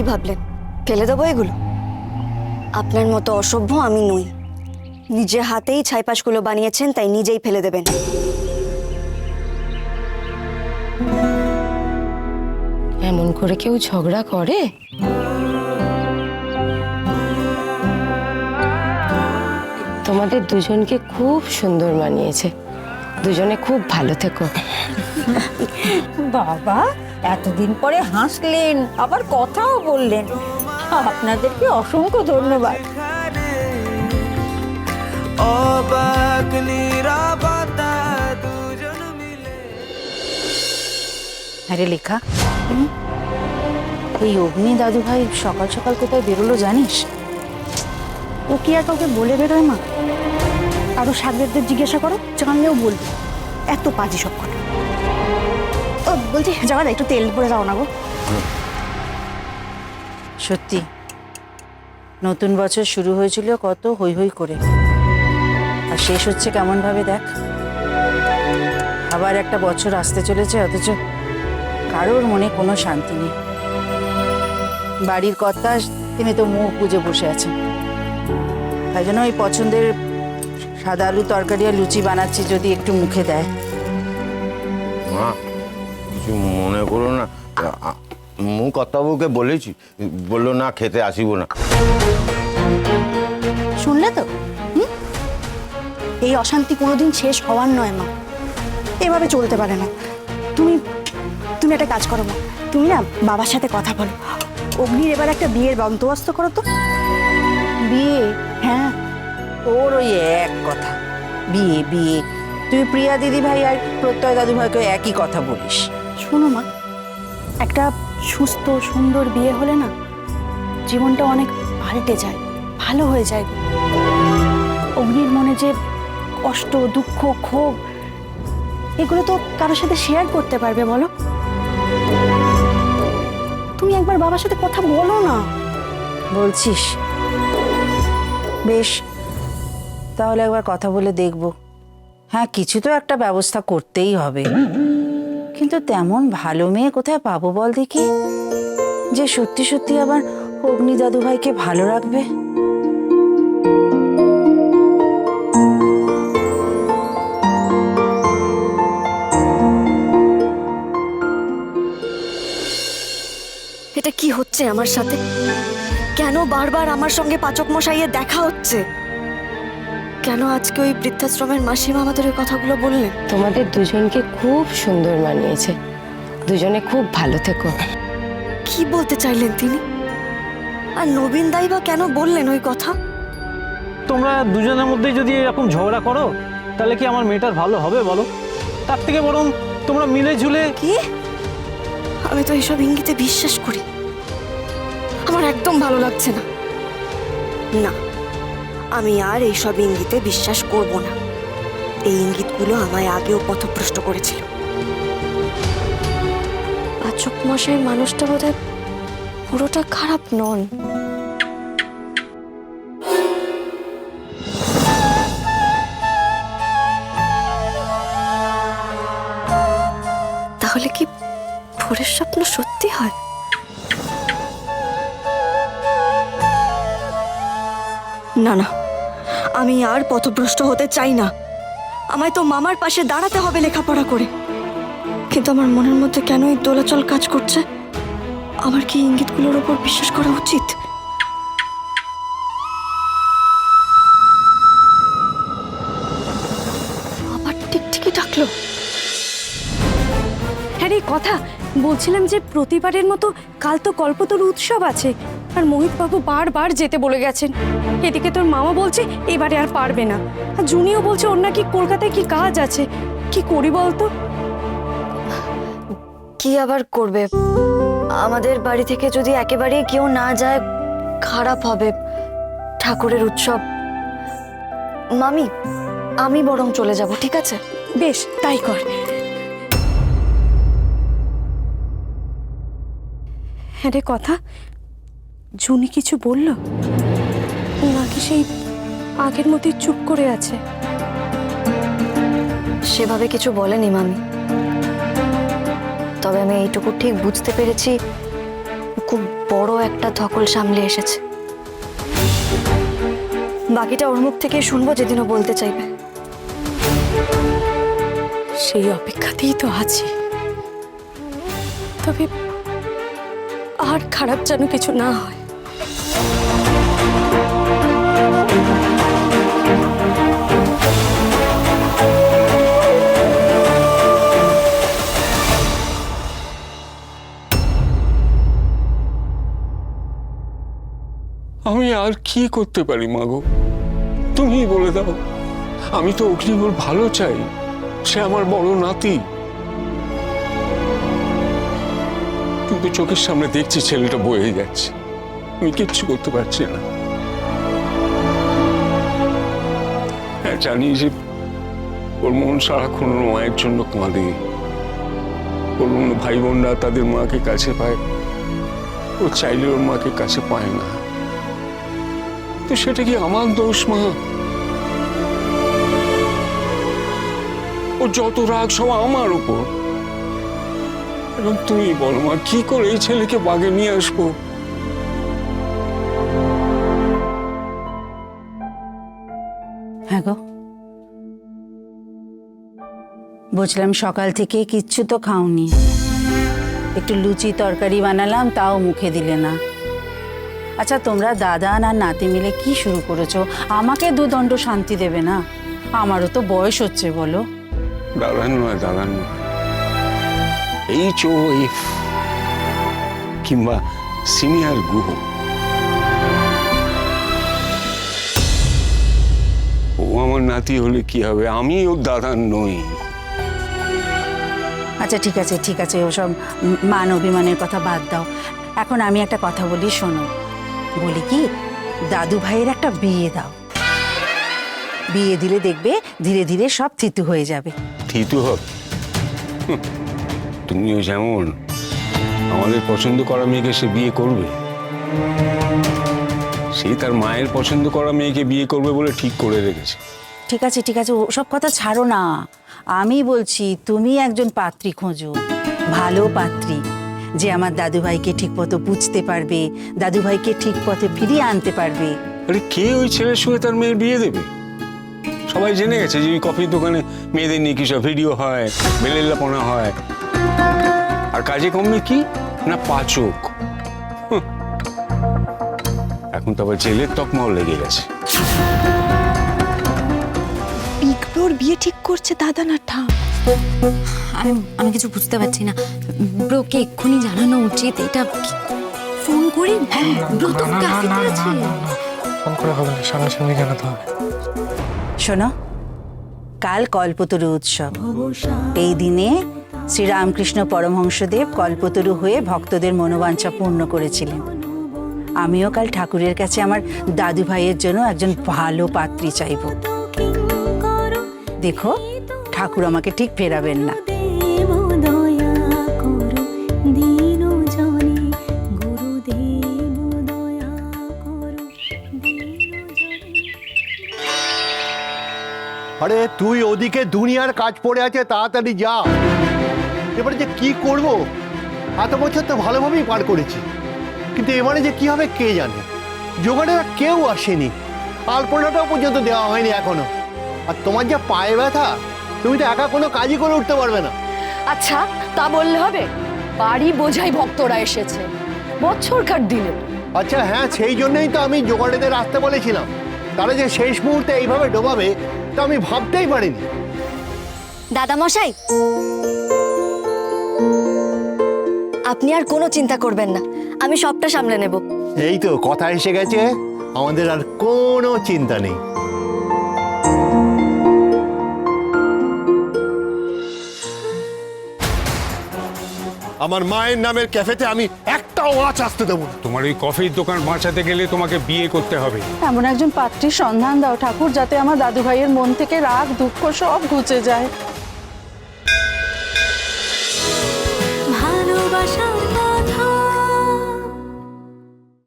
কি ভাবলেন ফেলে দেবো এগুলো? আপনার মতো অসভ্য আমি নই। নিজে হাতেই ছাইপাশগুলো বানিয়েছেন, তাই নিজেই ফেলে দেবেন। এমন করে কেউ ঝগড়া করে? তোমাদের দুজনকে খুব সুন্দর মানিয়েছে, দুজনে খুব ভালো থেকো। বাবা, এতদিন পরে হাসলেন, আবার কথাও বললেন, আপনাদেরকে অসংখ্য ধন্যবাদ। আরে লেখা, এই অগ্নি দাদু ভাই সকাল সকাল কোথায় বেরোলো জানিস? ও কি আর কাউকে বলে বেরোয় মা? আরো সাগরেরদের জিজ্ঞাসা করো, জানলেও বলবে। এত পাজি সব কথা। ও বলছি যাওয়া একটু তেল পরে যাও না গো। সত্যি নতুন বছর শুরু হয়েছিল কত হই হই করে, আর শেষ হচ্ছে কেমন ভাবে দেখ। আবার একটা বছর আসতে চলেছে, অথচ কারোর মনে কোনো শান্তি নেই। বাড়ির কর্তা তিনি তো মুখ বুজে বসে আছেন। তাই জন্য ওই পছন্দের সাদা আলু তরকারি আর লুচি বানাচ্ছি, যদি একটু মুখে দেয়। মা কিছু মনে করো না, মু কর্তাবুকে বলেছি, বললো না খেতে আসিব না। শুনলে তো? এই অশান্তি কোনোদিন শেষ হওয়ার নয় মা। এভাবে চলতে পারে না। তুমি তুমি একটা কাজ করো মা, তুমি না বাবার সাথে কথা বলো। অগ্নির এবার একটা বিয়ের বন্দোবস্ত করো তো। বিয়ে? হ্যাঁ, তোর ওই এক কথা, বিয়ে বিয়ে। তুই প্রিয়া দিদি ভাই আর প্রত্যয় দাদু ভাইকে একই কথা বলিস। শোনো মা, একটা সুস্থ সুন্দর বিয়ে হলে না জীবনটা অনেক পাল্টে যায়, ভালো হয়ে যায়। অগ্নির মনে যে কষ্ট, দুঃখ, ক্ষোভ, এগুলো তো কারোর সাথে শেয়ার করতে পারবে বলো? তুমি একবার বাবার সাথে কথা বলো না। বলছিস? বেশ, তাহলে একবার কথা বলে দেখব। হ্যাঁ, কিছু তো একটা ব্যবস্থা করতেই হবে, কিন্তু তেমন ভালো মেয়ে কোথায় পাবো বল দেখি, যে সত্যি সত্যি আবার অগ্নি দাদু ভাইকে ভালো রাখবে। এটা কি হচ্ছে আমার সাথে? কেন বারবার আমার সঙ্গে পাচক মশাইয়ের দেখা হচ্ছে? কেন আজকে ওই বৃদ্ধাশ্রমের মাসিমা আমাদের ওই কথাগুলো বললেন? তোমাদের দুজনকে খুব সুন্দর মানিয়েছে, দুজনে খুব ভালো থেকো। কি বলতে চাইলেন তিনি? আর নবীন দাই বা কেন বললেন ওই কথা? তোমরা দুজনের মধ্যে যদি এরকম ঝগড়া করো, তাহলে কি আমার মেয়েটার ভালো হবে বলো? তার থেকে বরং তোমরা মিলে ঝুলে। কি? আমি তো এইসব ইঙ্গিতে বিশ্বাস করি। আমার একদম ভালো লাগছে না। না, আমি আর এইসব ইঙ্গিতে বিশ্বাস করব না। এই ইঙ্গিতগুলো আমায় আগেও পথভ্রষ্ট করেছিল। পাচক মশাই মানুষটা বোধহয় পুরোটা খারাপ নন। তাহলে কি ভোরের স্বপ্ন সত্যি হয়? না না, আমি আর পথভ্রষ্ট হতে চাই না। আমায় তো মামার পাশে দাঁড়াতে হবে লেখাপড়া করে। কিন্তু আমার মনের মধ্যে কেন এই দোলাচল কাজ করছে? আমার কি ইঙ্গিতগুলোর উপর বিশ্বাস করা উচিত? আবার টিকটিকি ডাকলো। হ্যাঁ রে, কথা বলছিলাম যে প্রতিবারের মতো কাল তো কল্পতরু উৎসব আছে, আর মোহিত বাবু বারবার যেতে বলে গেছেন। এদিকে তোর মামা বলছে এবারে আর পারবে না, আর জুনিও বলছে ওর নাকি কলকাতায় কি কাজ আছে। কি করি বলতো? কি আবার করবে? আমাদের বাড়ি থেকে যদি একেবারেই কেউ না যায় খারাপ হবে। ঠাকুরের উৎসব। মামি, আমি বরং চলে যাব, ঠিক আছে? বেশ, তাই কর। হ্যাঁ রে কথা, জুনি কিছু বলল নাকি সেই আগের মতোই চুপ করে আছে? সেভাবে কিছু বলেনি মামি। তবে আমি এইটুকু ঠিক বুঝতে পেরেছি, খুব বড় একটা ধকল সামলে এসেছে। বাকিটা ওর মুখ থেকে শুনবো যেদিন ও বলতে চাইবে। সেই অপেক্ষাতেই তো আছি। তবে আর খারাপ যেন কিছু না হয়। আমি আর কি করতে পারি মাগো, তুমিই বলে দাও। আমি তো অগ্নির ভালো চাই, সে আমার বড় নাতি। কিন্তু চোখের সামনে দেখছি ছেলেটা বয়ে যাচ্ছে, আমি কিচ্ছু করতে পারছি না। হ্যাঁ, জানি যে ওর মন সারাক্ষণ ওর মায়ের জন্য কাঁদে। ওর অন্য ভাই বোনরা তাদের মাকে কাছে পায়, ও চাইলে ওর মাকে কাছে পায় না। তো সেটা কি আমার দোষ মা? ও যত রাগ সব আমার উপর। এবং তুমি বলো মা, কি করে এই ছেলেকে বাগে নিয়ে আসবো? হ্যাঁ গো, বুঝলাম সকাল থেকে কিচ্ছু তো খাওনি। একটু লুচি তরকারি বানালাম, তাও মুখে দিলে না। আচ্ছা, তোমরা দাদান আর নাতি মিলে কি শুরু করেছো? আমাকে দুদণ্ড শান্তি দেবে না? আমারও তো বয়স হচ্ছে, বলো। দাদান নয়, দাদান নয়, HOF কিংবা সিনিয়র গুহ। ও আমার নাতি হলে কি হবে? আমি ওর দাদান নই। আচ্ছা ঠিক আছে, ঠিক আছে, ওসব মান অভিমানের কথা বাদ দাও। এখন আমি একটা কথা বলি, শোনো। বলি কি, দাদু ভাইয়ের একটা বিয়ে দাও। বিয়ে দিলে দেখবে ধীরে ধীরে সব থিতু হয়ে যাবে। থিতু হবে? তুমিও যেমন আমাদের পছন্দ করা মেয়েকে সে বিয়ে করবে, সেই তার মায়ের পছন্দ করা মেয়েকে বিয়ে করবে বলে ঠিক করে রেখেছে। ঠিক আছে, ঠিক আছে, ওসব কথা ছাড়ো না। আমি বলছি, তুমি একজন পাত্রী খোঁজো, ভালো পাত্রী, যে আমার দাদু ভাইকে ঠিক মতো বুঝতে পারবে, দাদু ভাইকে ঠিক পথে ফিরিয়ে আনতে পারবে। আরে কে ওই ছেলের সঙ্গে তার মেয়ের বিয়ে দেবে? সবাই জেনে গেছে যে ওই কফির দোকানে মেয়েদের নিয়ে কি সব ভিডিও হয়, বেলেল্লাপনা হয়। আর কাজে কমবে কি না, পাচক। এখন তো আবার জেলের তকমাও লেগে গেছে। বিগ্রোর বিয়ে ঠিক করছে দাদা না ঠাম? আমি কিছু বুঝতে পারছি না। ব্রোকে এক্ষুনি জানানো উচিত। এটা ফোন করি? ব্রো তো ক্যাফেতে আছে। ফোন করে হবে না, সামনাসামনি জানাতে হবে। শোনো, কাল কল্পতরু উৎসব। এই দিনে শ্রীরামকৃষ্ণ পরমহংসদেব কল্পতরু হয়ে ভক্তদের মনোবাঞ্ছা পূর্ণ করেছিলেন। আমিও কাল ঠাকুরের কাছে আমার দাদু ভাইয়ের জন্য একজন ভালো পাত্রী চাইব। দেখো, ঠাকুর আমাকে ঠিক ফেরাবেন না। আরে তুই ওদিকে দুনিয়ার কাজ পড়ে আছে, তাড়াতাড়ি যা। এবারে যে কি করব, এত বছর তো ভালোভাবেই পার করেছি, কিন্তু এবারে যে কি হবে কে জানে। জোগাড়েরা কেউ আসেনি, আলপনাটাও পর্যন্ত দেওয়া হয়নি এখনো। আর তোমার যা পায়ে ব্যথা, তুমি তো একা কোনো কাজই করে উঠতে পারবে না। আচ্ছা, তা বললে হবে? বাড়ি বোঝাই ভক্তরা এসেছে বছরকার দিনে। আচ্ছা হ্যাঁ, সেই জন্যই তো আমি জোগাড়েদের আসতে বলেছিলাম। তারা যে শেষ মুহূর্তে এইভাবে ডোবাবে তা আমি ভাবতেই পারিনি। দাদা মশাই, আপনি আর কোনো চিন্তা করবেন না, আমি সবটা সামলে নেব। এই তো কথা এসে গেছে, আমাদের আর কোনো চিন্তা নেই। আমার মায়ের নামের ক্যাফেতে আমি একটাও আঁচ আসতে দেবো না। তোমার এই কফির দোকান বাঁচাতে গেলে তোমাকে বিয়ে করতে হবে। এমন একজন পাত্রীর সন্ধান দাও ঠাকুর, যাতে আমার দাদু ভাইয়ের মন থেকে রাগ দুঃখ সব ঘুচে যায়।